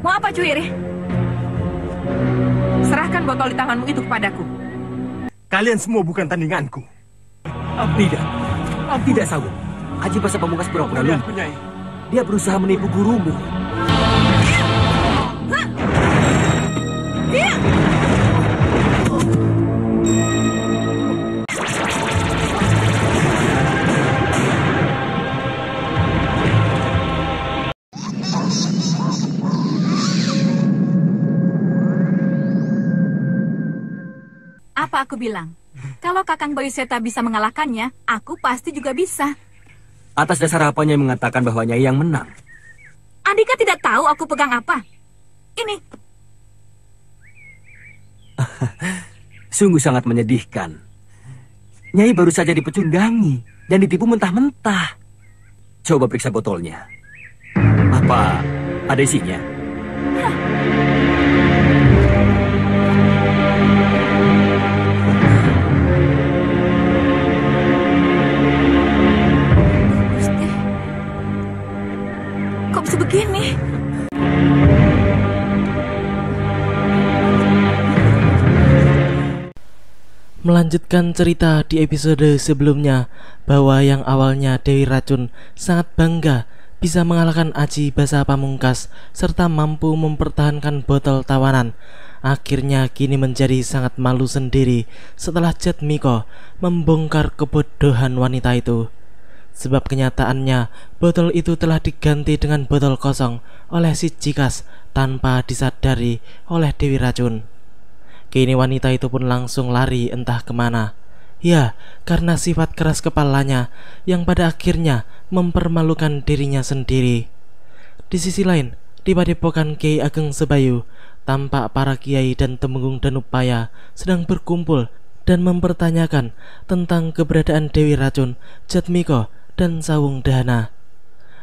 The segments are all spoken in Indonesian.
Mau apa, Cuiri? Serahkan botol di tanganmu itu kepadaku. Kalian semua bukan tandinganku. Tidak, Sawung. Aji Basa Pamungkas pura-pura lumpuh. Nyai. Dia berusaha menipu gurumu. Apa aku bilang? Kalau Kakang Bayu Seta bisa mengalahkannya, aku pasti juga bisa. Atas dasar apanya yang mengatakan bahwa Nyai yang menang? Andika tidak tahu aku pegang apa. Ini. Sungguh sangat menyedihkan. Nyai baru saja dipecundangi dan ditipu mentah-mentah. Coba periksa botolnya. Apa ada isinya? Kok bisa begini? Melanjutkan cerita di episode sebelumnya, bahwa yang awalnya Dewi Racun sangat bangga bisa mengalahkan Aji Basa Pamungkas serta mampu mempertahankan botol tawanan, akhirnya kini menjadi sangat malu sendiri setelah Jatmiko membongkar kebodohan wanita itu. Sebab kenyataannya botol itu telah diganti dengan botol kosong oleh si Cikas tanpa disadari oleh Dewi Racun. Kini wanita itu pun langsung lari entah kemana. Ya, karena sifat keras kepalanya yang pada akhirnya mempermalukan dirinya sendiri. Di sisi lain, di padepokan Kiai Ageng Sebayu, tampak para kiai dan temenggung Danupaya sedang berkumpul dan mempertanyakan tentang keberadaan Dewi Racun, Jatmiko, dan Sawung Dahana.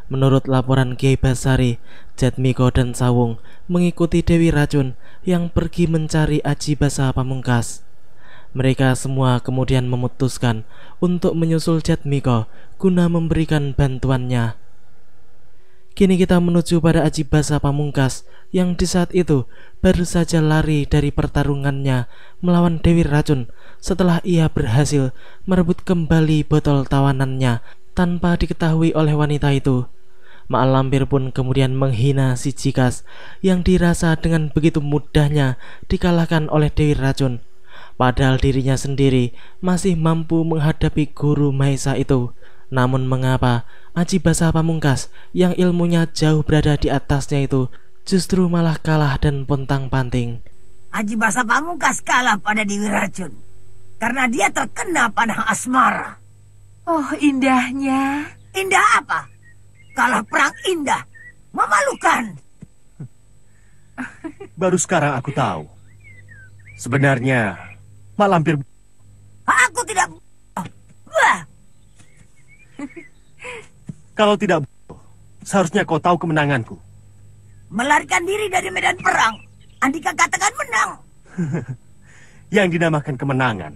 Menurut laporan Kiai Basari, Jatmiko dan Sawung mengikuti Dewi Racun yang pergi mencari Aji Basa Pamungkas. Mereka semua kemudian memutuskan untuk menyusul Jatmiko guna memberikan bantuannya. Kini kita menuju pada Aji Basa Pamungkas yang di saat itu baru saja lari dari pertarungannya melawan Dewi Racun setelah ia berhasil merebut kembali botol tawanannya tanpa diketahui oleh wanita itu. Mak Lampir pun kemudian menghina si Cikas yang dirasa dengan begitu mudahnya dikalahkan oleh Dewi Racun, padahal dirinya sendiri masih mampu menghadapi guru Mahesa itu. Namun mengapa Aji Basa Pamungkas yang ilmunya jauh berada di atasnya itu justru malah kalah dan pontang-panting? Aji Basa Pamungkas kalah pada Dewi Racun karena dia terkena panah asmara. Oh, indahnya. Indah apa? Kalah perang indah. Memalukan. Baru sekarang aku tahu. Sebenarnya, Mak Lampir... Aku tidak... Wah. Kalau tidak... Seharusnya kau tahu kemenanganku. Melarikan diri dari medan perang. Andika katakan menang. Yang dinamakan kemenangan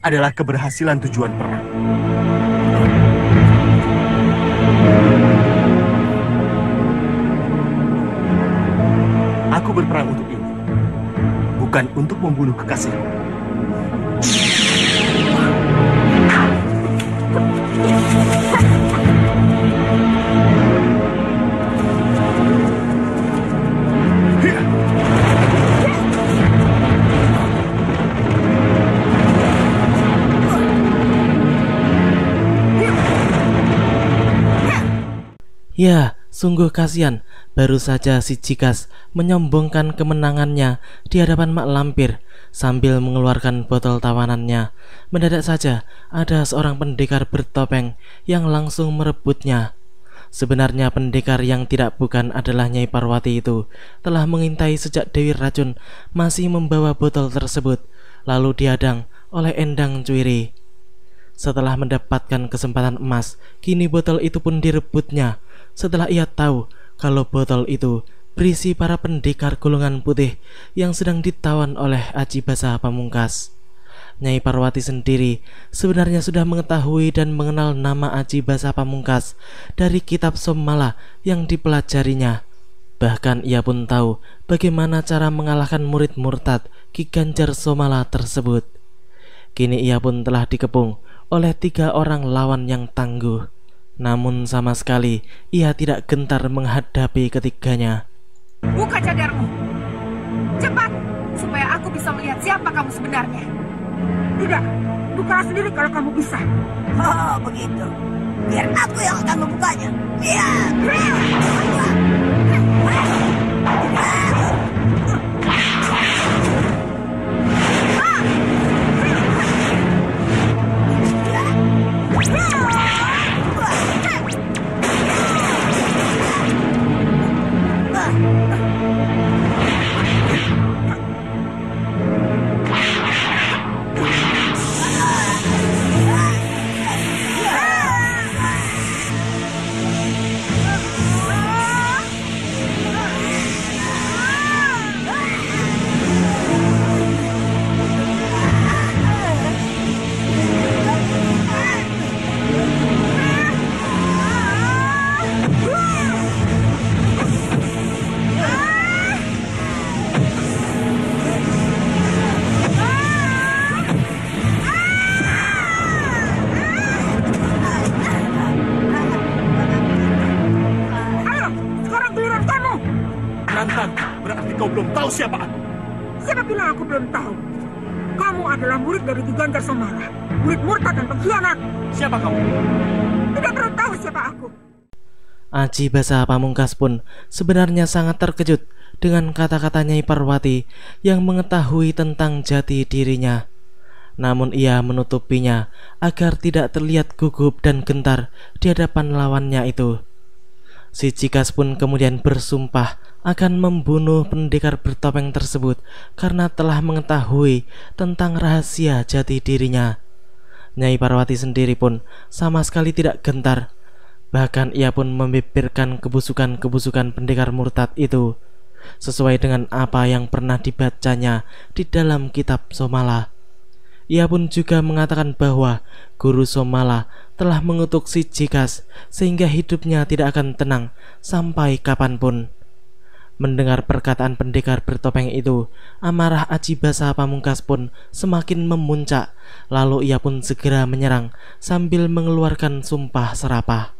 adalah keberhasilan tujuan perang. Aku berperang untuk ini, bukan untuk membunuh kekasihku. Ya, sungguh kasihan. Baru saja si Cikas menyombongkan kemenangannya di hadapan Mak Lampir sambil mengeluarkan botol tawanannya. Mendadak saja ada seorang pendekar bertopeng yang langsung merebutnya. Sebenarnya pendekar yang tidak bukan adalah Nyai Parwati itu telah mengintai sejak Dewi Racun masih membawa botol tersebut, lalu dihadang oleh Endang Cuiri. Setelah mendapatkan kesempatan emas, kini botol itu pun direbutnya. Setelah ia tahu kalau botol itu berisi para pendekar golongan putih yang sedang ditawan oleh Aji Basa Pamungkas. Nyai Parwati sendiri sebenarnya sudah mengetahui dan mengenal nama Aji Basa Pamungkas dari kitab Somala yang dipelajarinya. Bahkan ia pun tahu bagaimana cara mengalahkan murid murtad Ki Ganjar Somala tersebut. Kini ia pun telah dikepung oleh 3 orang lawan yang tangguh. Namun sama sekali ia tidak gentar menghadapi ketiganya. Buka cadarmu. Cepat, supaya aku bisa melihat siapa kamu sebenarnya. Tidak, bukalah sendiri kalau kamu bisa. Oh, begitu. Biar aku yang akan membukanya. Berarti kau belum tahu siapa aku. Siapa bilang aku belum tahu? Kamu adalah murid dari Ki Ganjar Somala, murid murtad dan pengkhianat. Siapa kamu? Tidak perlu tahu siapa aku. Aji Basa Pamungkas pun sebenarnya sangat terkejut dengan kata-kata Nyai Parwati yang mengetahui tentang jati dirinya. Namun ia menutupinya agar tidak terlihat gugup dan gentar di hadapan lawannya itu. Si Cikas pun kemudian bersumpah akan membunuh pendekar bertopeng tersebut karena telah mengetahui tentang rahasia jati dirinya. Nyai Parwati sendiri pun sama sekali tidak gentar. Bahkan ia pun membibirkan kebusukan-kebusukan pendekar murtad itu sesuai dengan apa yang pernah dibacanya di dalam kitab Somala. Ia pun juga mengatakan bahwa Guru Somala telah mengutuk si Cikas sehingga hidupnya tidak akan tenang sampai kapanpun. Mendengar perkataan pendekar bertopeng itu, amarah Aji Basa Pamungkas pun semakin memuncak. Lalu ia pun segera menyerang sambil mengeluarkan sumpah serapah.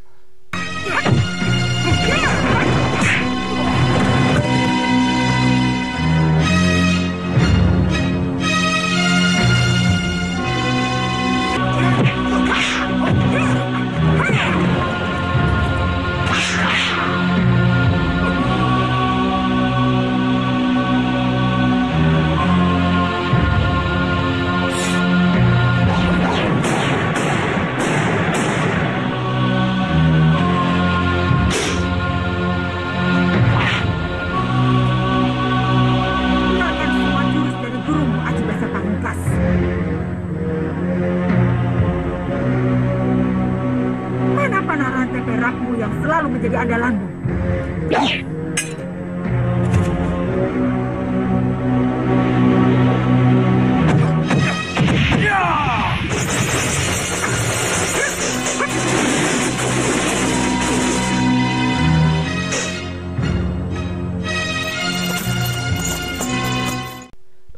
Menjadi andalanmu.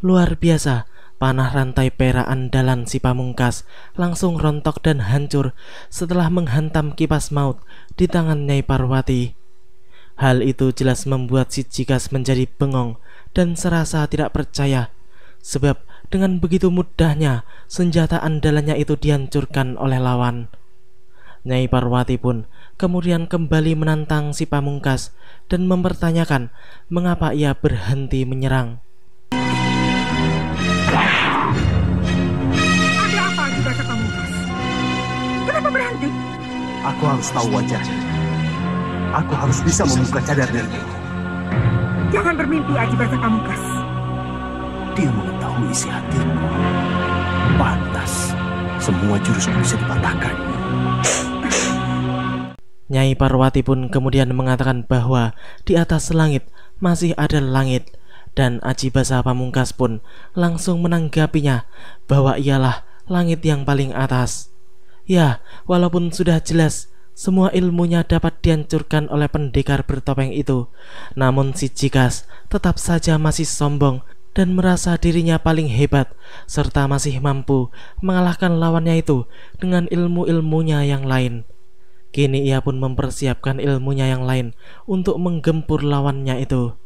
Luar biasa, panah rantai perak andalan si Pamungkas langsung rontok dan hancur setelah menghantam kipas maut di tangan Nyai Parwati. Hal itu jelas membuat si Cikas menjadi bengong dan serasa tidak percaya, sebab dengan begitu mudahnya senjata andalannya itu dihancurkan oleh lawan. Nyai Parwati pun kemudian kembali menantang si Pamungkas dan mempertanyakan mengapa ia berhenti menyerang. Ada apa Aji Basa Pamungkas? Kenapa berhenti? Aku harus tahu wajahnya. Aku harus bisa membuka cadarnya itu. Jangan bermimpi Aji Basa Pamungkas. Dia mengetahui isi hatiku. Pantas semua jurusku bisa dipatahkan. Nyai Parwati pun kemudian mengatakan bahwa di atas langit masih ada langit, dan Aji Basa Pamungkas pun langsung menanggapinya bahwa ialah langit yang paling atas. Ya, walaupun sudah jelas semua ilmunya dapat dihancurkan oleh pendekar bertopeng itu. Namun si Jikas tetap saja masih sombong dan merasa dirinya paling hebat, serta masih mampu mengalahkan lawannya itu dengan ilmu-ilmunya yang lain. Kini ia pun mempersiapkan ilmunya yang lain untuk menggempur lawannya itu.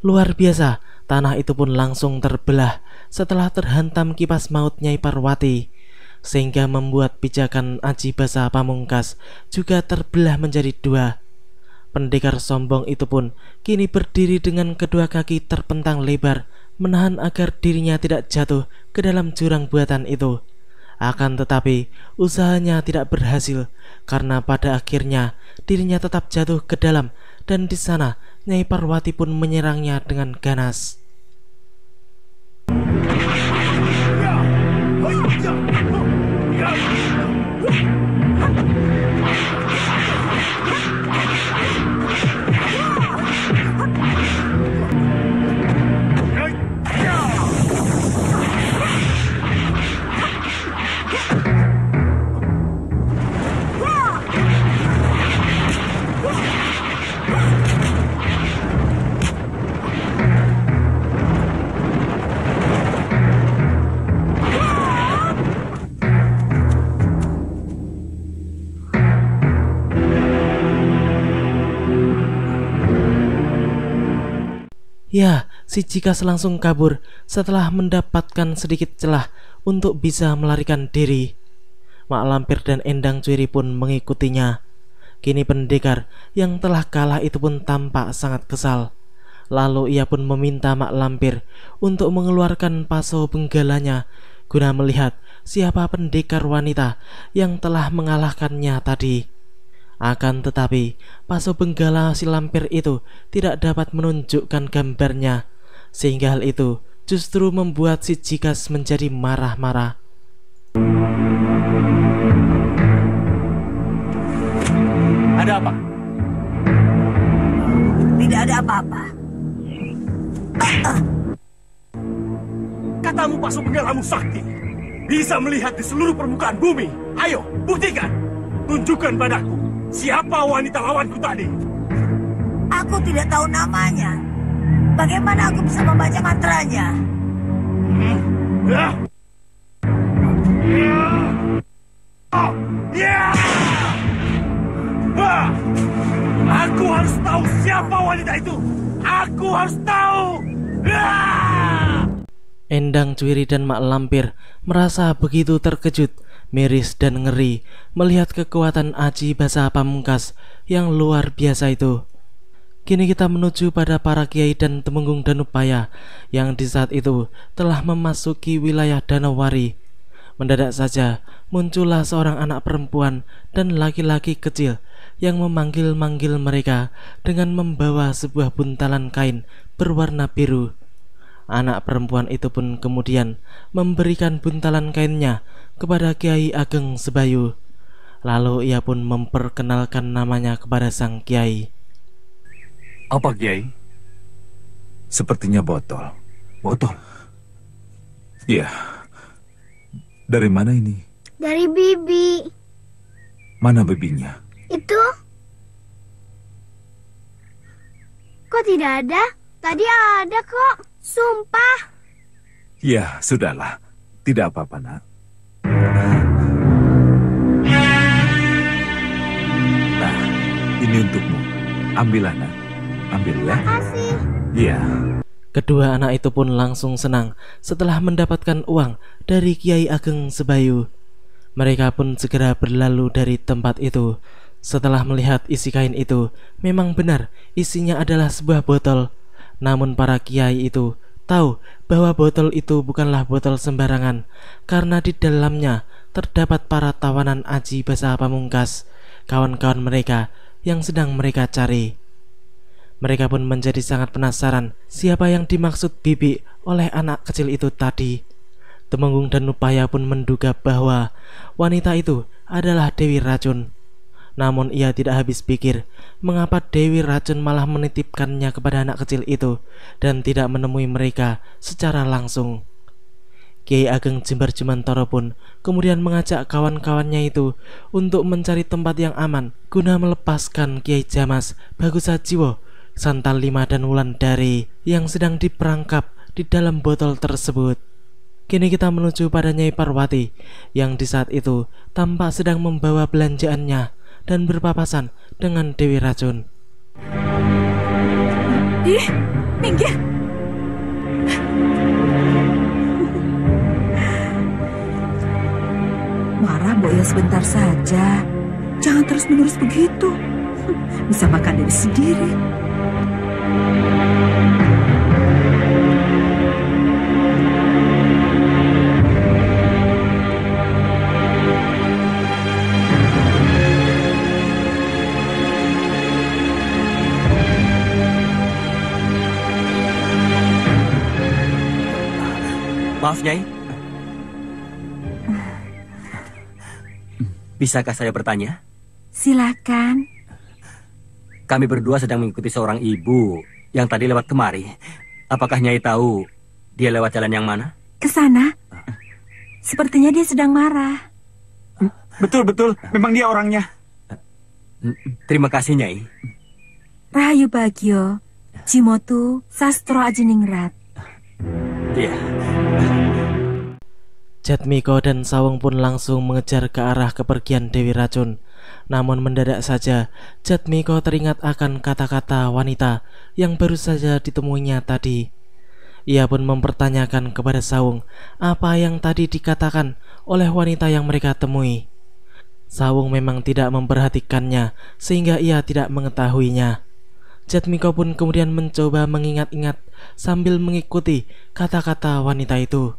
Luar biasa, tanah itu pun langsung terbelah setelah terhantam kipas maut Nyai Parwati, sehingga membuat pijakan Aji Basa Pamungkas juga terbelah menjadi dua. Pendekar sombong itu pun kini berdiri dengan kedua kaki terpentang lebar, menahan agar dirinya tidak jatuh ke dalam jurang buatan itu. Akan tetapi usahanya tidak berhasil, karena pada akhirnya dirinya tetap jatuh ke dalam, dan di sana Nyai Parwati pun menyerangnya dengan ganas. Ya, si Jikas langsung kabur setelah mendapatkan sedikit celah untuk bisa melarikan diri. Mak Lampir dan Endang Cwiri pun mengikutinya. Kini pendekar yang telah kalah itu pun tampak sangat kesal. Lalu ia pun meminta Mak Lampir untuk mengeluarkan paso benggalanya guna melihat siapa pendekar wanita yang telah mengalahkannya tadi. Akan tetapi paso benggala si Lampir itu tidak dapat menunjukkan gambarnya, sehingga hal itu justru membuat si Jikas menjadi marah-marah. Ada apa? Tidak ada apa-apa. Katamu pasu benggalamu sakti, bisa melihat di seluruh permukaan bumi. Ayo, buktikan. Tunjukkan padaku siapa wanita lawanku tadi. Aku tidak tahu namanya. Bagaimana aku bisa membaca mantranya? Aku harus tahu siapa wanita itu. Aku harus tahu. Endang Cwiri dan Mak Lampir merasa begitu terkejut, miris dan ngeri melihat kekuatan Aji Basa Pamungkas yang luar biasa itu. Kini kita menuju pada para kiai dan temenggung Danupaya yang di saat itu telah memasuki wilayah Danawari. Mendadak saja muncullah seorang anak perempuan dan laki-laki kecil yang memanggil-manggil mereka dengan membawa sebuah buntalan kain berwarna biru. Anak perempuan itu pun kemudian memberikan buntalan kainnya kepada Kiai Ageng Sebayu. Lalu ia pun memperkenalkan namanya kepada sang kiai. Apa, Kiai? Sepertinya botol. Botol? Iya. Dari mana ini? Dari bibi. Mana bibinya? Itu. Kok tidak ada? Tadi ada kok. Sumpah. Ya, sudahlah. Tidak apa-apa, Nak. Nah, ini untukmu. Ambillah, Nak. Ambil ya. Makasih. Iya. Kedua anak itu pun langsung senang setelah mendapatkan uang dari Kiai Ageng Sebayu. Mereka pun segera berlalu dari tempat itu. Setelah melihat isi kain itu, memang benar isinya adalah sebuah botol. Namun para kiai itu tahu bahwa botol itu bukanlah botol sembarangan, karena di dalamnya terdapat para tawanan Aji Basa Pamungkas, kawan-kawan mereka yang sedang mereka cari. Mereka pun menjadi sangat penasaran siapa yang dimaksud Bibi oleh anak kecil itu tadi. Temenggung dan Upaya pun menduga bahwa wanita itu adalah Dewi Racun. Namun ia tidak habis pikir mengapa Dewi Racun malah menitipkannya kepada anak kecil itu dan tidak menemui mereka secara langsung. Kiai Ageng Jembar Jumantoro pun kemudian mengajak kawan-kawannya itu untuk mencari tempat yang aman guna melepaskan Kiai Jamas, Bagusajiwo, Santal Lima dan Wulandari yang sedang diperangkap di dalam botol tersebut. Kini kita menuju pada Nyai Parwati yang di saat itu tampak sedang membawa belanjaannya dan berpapasan dengan Dewi Racun. Ih, minggir! Marah Mbok ya sebentar saja. Jangan terus-menerus begitu. Bisa makan diri sendiri. Maaf, Nyai. Bisakah saya bertanya? Silakan. Kami berdua sedang mengikuti seorang ibu yang tadi lewat kemari. Apakah Nyai tahu dia lewat jalan yang mana? Ke sana. Sepertinya dia sedang marah. Betul, memang dia orangnya. Terima kasih, Nyai. Rahayu Bagio, Cimotu, Sastro Ajiningrat. Iya. Jatmiko dan Sawung pun langsung mengejar ke arah kepergian Dewi Racun. Namun mendadak saja Jatmiko teringat akan kata-kata wanita yang baru saja ditemuinya tadi. Ia pun mempertanyakan kepada Sawung apa yang tadi dikatakan oleh wanita yang mereka temui. Sawung memang tidak memperhatikannya sehingga ia tidak mengetahuinya. Jatmiko pun kemudian mencoba mengingat-ingat sambil mengikuti kata-kata wanita itu,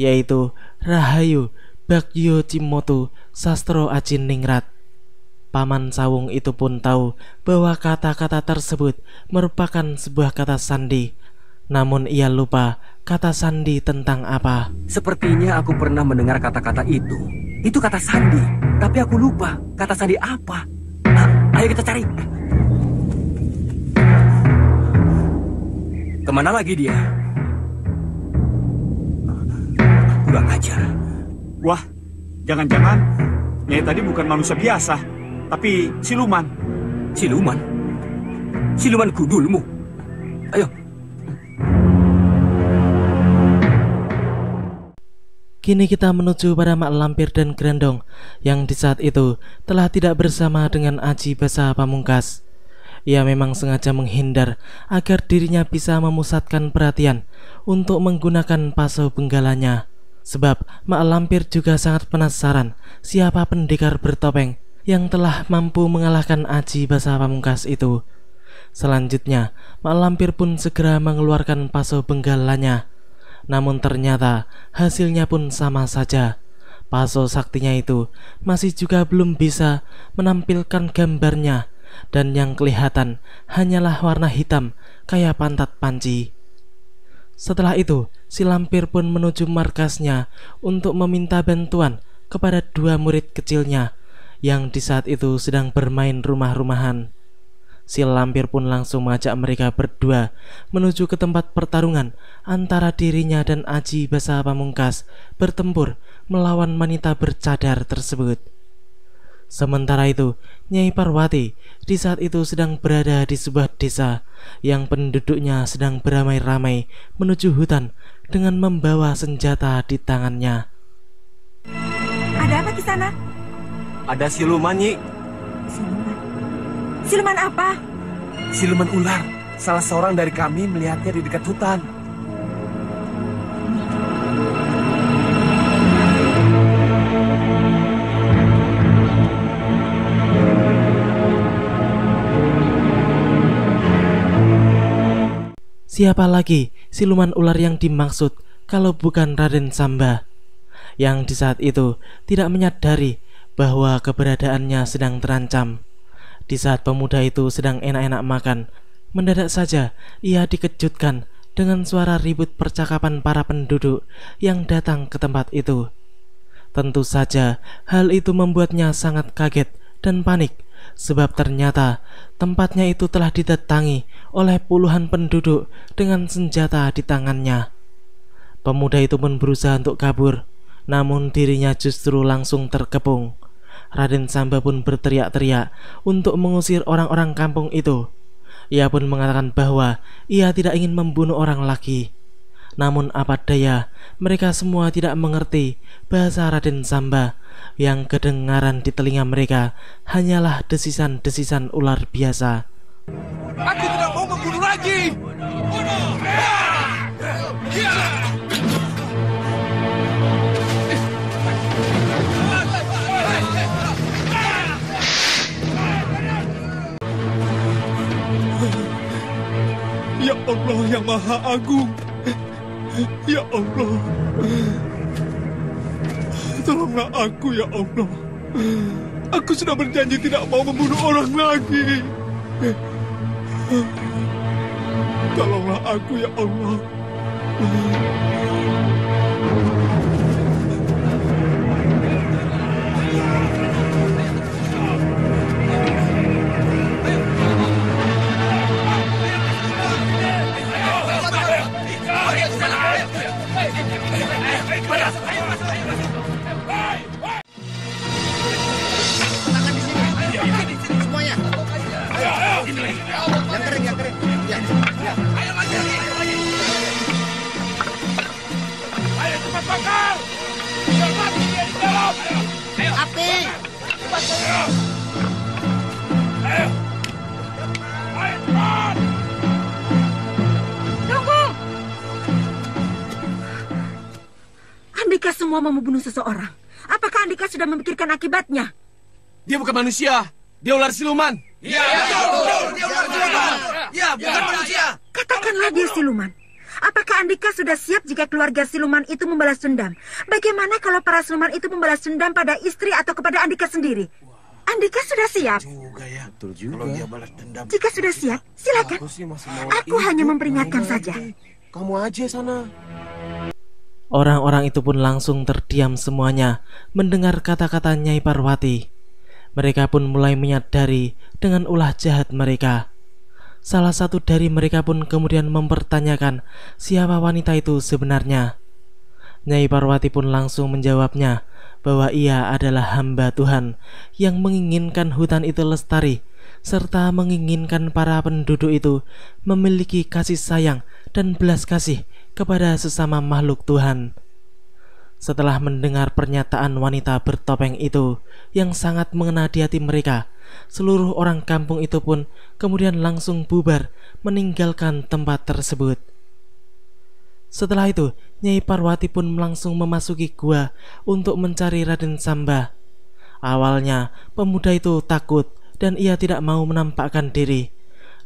yaitu Rahayu Bagyo Cimotu Sastro Ajiningrat. Paman Sawung itu pun tahu bahwa kata-kata tersebut merupakan sebuah kata sandi. Namun ia lupa kata sandi tentang apa. Sepertinya aku pernah mendengar kata-kata itu. Itu kata sandi, tapi aku lupa kata sandi apa. Ayo kita cari. Kemana lagi dia? Kurang ajar. Wah, jangan-jangan Nyai tadi bukan manusia biasa, tapi siluman. Siluman? Siluman gundulmu. Ayo. Kini kita menuju pada Mak Lampir dan Grandong yang di saat itu telah tidak bersama dengan Aji Basa Pamungkas. Ia memang sengaja menghindar agar dirinya bisa memusatkan perhatian untuk menggunakan paso benggalanya. Sebab Mak Lampir juga sangat penasaran siapa pendekar bertopeng yang telah mampu mengalahkan Aji Basa Pamungkas itu. Selanjutnya Mak Lampir pun segera mengeluarkan paso benggalanya. Namun ternyata hasilnya pun sama saja. Paso saktinya itu masih juga belum bisa menampilkan gambarnya, dan yang kelihatan hanyalah warna hitam kayak pantat panci. Setelah itu, si Lampir pun menuju markasnya untuk meminta bantuan kepada dua murid kecilnya yang di saat itu sedang bermain rumah-rumahan. Si Lampir pun langsung mengajak mereka berdua menuju ke tempat pertarungan antara dirinya dan Aji Basa Pamungkas bertempur melawan wanita bercadar tersebut. Sementara itu, Nyai Parwati di saat itu sedang berada di sebuah desa yang penduduknya sedang beramai-ramai menuju hutan dengan membawa senjata di tangannya. Ada apa di sana? Ada siluman, Nyi. Siluman. Siluman apa? Siluman ular. Salah seorang dari kami melihatnya di dekat hutan. Siapa lagi siluman ular yang dimaksud kalau bukan Raden Samba, yang di saat itu tidak menyadari bahwa keberadaannya sedang terancam. Di saat pemuda itu sedang enak-enak makan, mendadak saja ia dikejutkan dengan suara ribut percakapan para penduduk yang datang ke tempat itu. Tentu saja hal itu membuatnya sangat kaget dan panik, sebab ternyata tempatnya itu telah didatangi oleh puluhan penduduk dengan senjata di tangannya. Pemuda itu pun berusaha untuk kabur, namun dirinya justru langsung terkepung. Raden Samba pun berteriak-teriak untuk mengusir orang-orang kampung itu. Ia pun mengatakan bahwa ia tidak ingin membunuh orang lagi. Namun apa daya, mereka semua tidak mengerti bahasa Raden Samba. Yang kedengaran di telinga mereka hanyalah desisan-desisan ular biasa. Aku tidak mau membunuh lagi. Ya Allah yang Maha Agung, ya Allah, tolonglah aku ya Allah. Aku sudah berjanji tidak mau membunuh orang lagi. Tolonglah aku ya Allah. Andika semua mau membunuh seseorang. Apakah Andika sudah memikirkan akibatnya? Dia bukan manusia, dia ular siluman. Iya, betul. Dia ular siluman. Iya, bukan manusia. Katakanlah dia siluman. Apakah Andika sudah siap jika keluarga siluman itu membalas dendam? Bagaimana kalau para siluman itu membalas dendam pada istri atau kepada Andika sendiri? Andika sudah siap. Juga ya. Betul juga. Kalau dia balas dendam. Jika sudah siap, silakan. Aku hanya memperingatkan saja. Kamu aja sana. Orang-orang itu pun langsung terdiam semuanya mendengar kata-kata Nyai Parwati. Mereka pun mulai menyadari dengan ulah jahat mereka. Salah satu dari mereka pun kemudian mempertanyakan siapa wanita itu sebenarnya. Nyai Parwati pun langsung menjawabnya bahwa ia adalah hamba Tuhan yang menginginkan hutan itu lestari, serta menginginkan para penduduk itu memiliki kasih sayang dan belas kasih kepada sesama makhluk Tuhan. Setelah mendengar pernyataan wanita bertopeng itu yang sangat mengena di hati mereka, seluruh orang kampung itu pun kemudian langsung bubar meninggalkan tempat tersebut. Setelah itu, Nyai Parwati pun langsung memasuki gua untuk mencari Raden Samba. Awalnya, pemuda itu takut dan ia tidak mau menampakkan diri.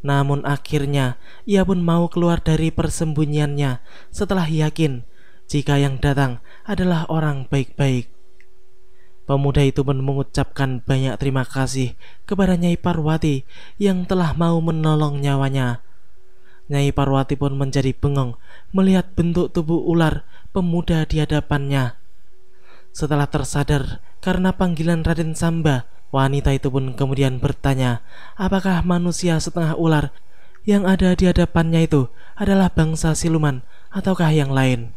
Namun akhirnya, ia pun mau keluar dari persembunyiannya setelah yakin jika yang datang adalah orang baik-baik. Pemuda itu pun mengucapkan banyak terima kasih kepada Nyai Parwati yang telah mau menolong nyawanya. Nyai Parwati pun menjadi bengong melihat bentuk tubuh ular pemuda di hadapannya. Setelah tersadar karena panggilan Raden Samba, wanita itu pun kemudian bertanya apakah manusia setengah ular yang ada di hadapannya itu adalah bangsa siluman ataukah yang lain.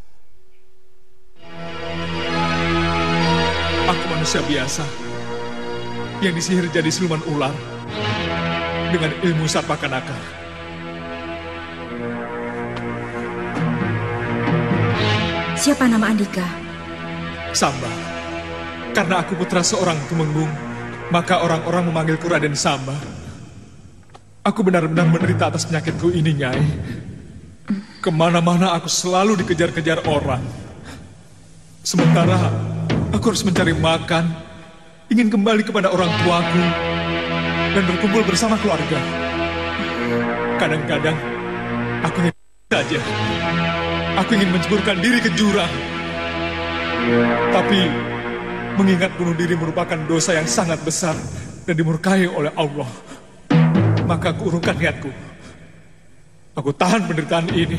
Aku manusia biasa yang disihir jadi siluman ular dengan ilmu sarpakanaka. Siapa nama Andika? Samba. Karena aku putra seorang tumenggung, maka orang-orang memanggilku Raden Samba. Aku benar-benar menderita atas penyakitku ini, Nyai. Kemana-mana aku selalu dikejar-kejar orang. Sementara aku harus mencari makan, ingin kembali kepada orang tuaku, dan berkumpul bersama keluarga. Kadang-kadang aku saja. Aku ingin menceburkan diri ke jurang. Tapi mengingat bunuh diri merupakan dosa yang sangat besar dan dimurkai oleh Allah, maka aku urungkan niatku. Aku tahan penderitaan ini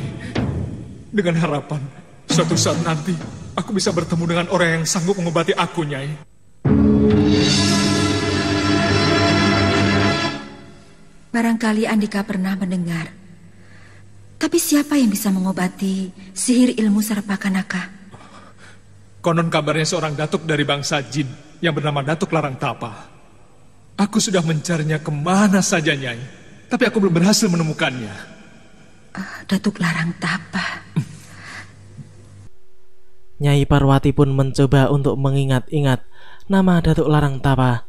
dengan harapan suatu saat nanti aku bisa bertemu dengan orang yang sanggup mengobati aku, Nyai. Barangkali Andika pernah mendengar. Tapi siapa yang bisa mengobati sihir ilmu Sarpakanaka? Konon kabarnya seorang datuk dari bangsa jin yang bernama Datuk Larang Tapa. Aku sudah mencarinya kemana saja, Nyai. Tapi aku belum berhasil menemukannya. Datuk Larang Tapa. Nyai Parwati pun mencoba untuk mengingat-ingat nama Datuk Larang Tapa.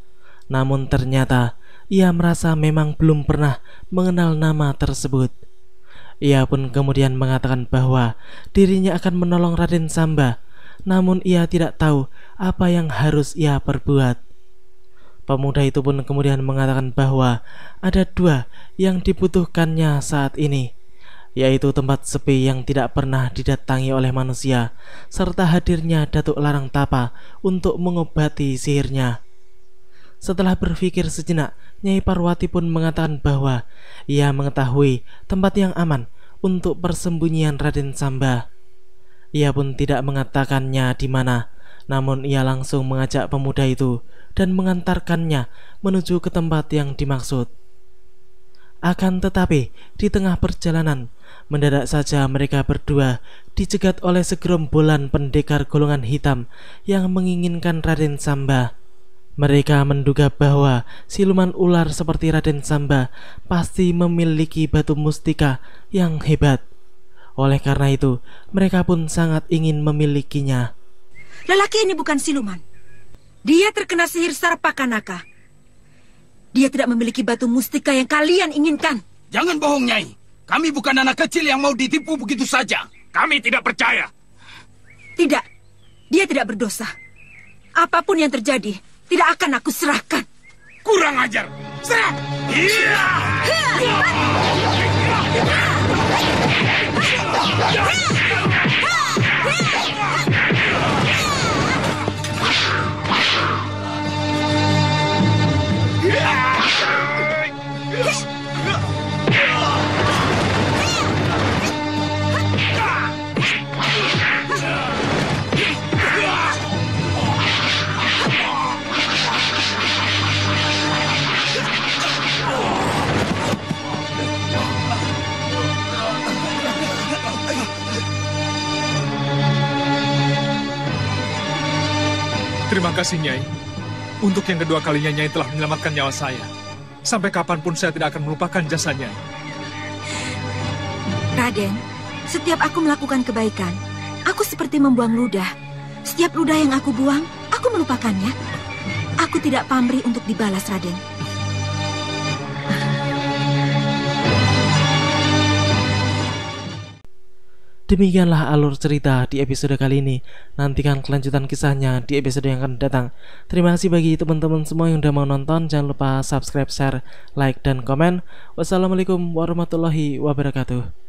Namun ternyata ia merasa memang belum pernah mengenal nama tersebut. Ia pun kemudian mengatakan bahwa dirinya akan menolong Raden Samba, namun ia tidak tahu apa yang harus ia perbuat. Pemuda itu pun kemudian mengatakan bahwa ada dua yang dibutuhkannya saat ini, yaitu tempat sepi yang tidak pernah didatangi oleh manusia, serta hadirnya Datuk Larang Tapa untuk mengobati sihirnya. Setelah berpikir sejenak, Nyai Parwati pun mengatakan bahwa ia mengetahui tempat yang aman untuk persembunyian Raden Samba. Ia pun tidak mengatakannya di mana, namun ia langsung mengajak pemuda itu dan mengantarkannya menuju ke tempat yang dimaksud. Akan tetapi, di tengah perjalanan, mendadak saja mereka berdua dicegat oleh segerombolan pendekar golongan hitam yang menginginkan Raden Samba. Mereka menduga bahwa siluman ular seperti Raden Samba pasti memiliki batu mustika yang hebat. Oleh karena itu, mereka pun sangat ingin memilikinya. Lelaki ini bukan siluman. Dia terkena sihir Sarpakanaka. Dia tidak memiliki batu mustika yang kalian inginkan. Jangan bohong, Nyai. Kami bukan anak kecil yang mau ditipu begitu saja. Kami tidak percaya. Tidak, dia tidak berdosa. Apapun yang terjadi, tidak akan aku serahkan. Kurang ajar. Serah! Iya! Terima kasih, Nyai. Untuk yang kedua kalinya Nyai telah menyelamatkan nyawa saya. Sampai kapanpun saya tidak akan melupakan jasa Nyai. Raden, setiap aku melakukan kebaikan, aku seperti membuang ludah. Setiap ludah yang aku buang, aku melupakannya. Aku tidak pamrih untuk dibalas, Raden. Demikianlah alur cerita di episode kali ini. Nantikan kelanjutan kisahnya di episode yang akan datang. Terima kasih bagi teman-teman semua yang udah mau nonton. Jangan lupa subscribe, share, like, dan komen. Wassalamualaikum warahmatullahi wabarakatuh.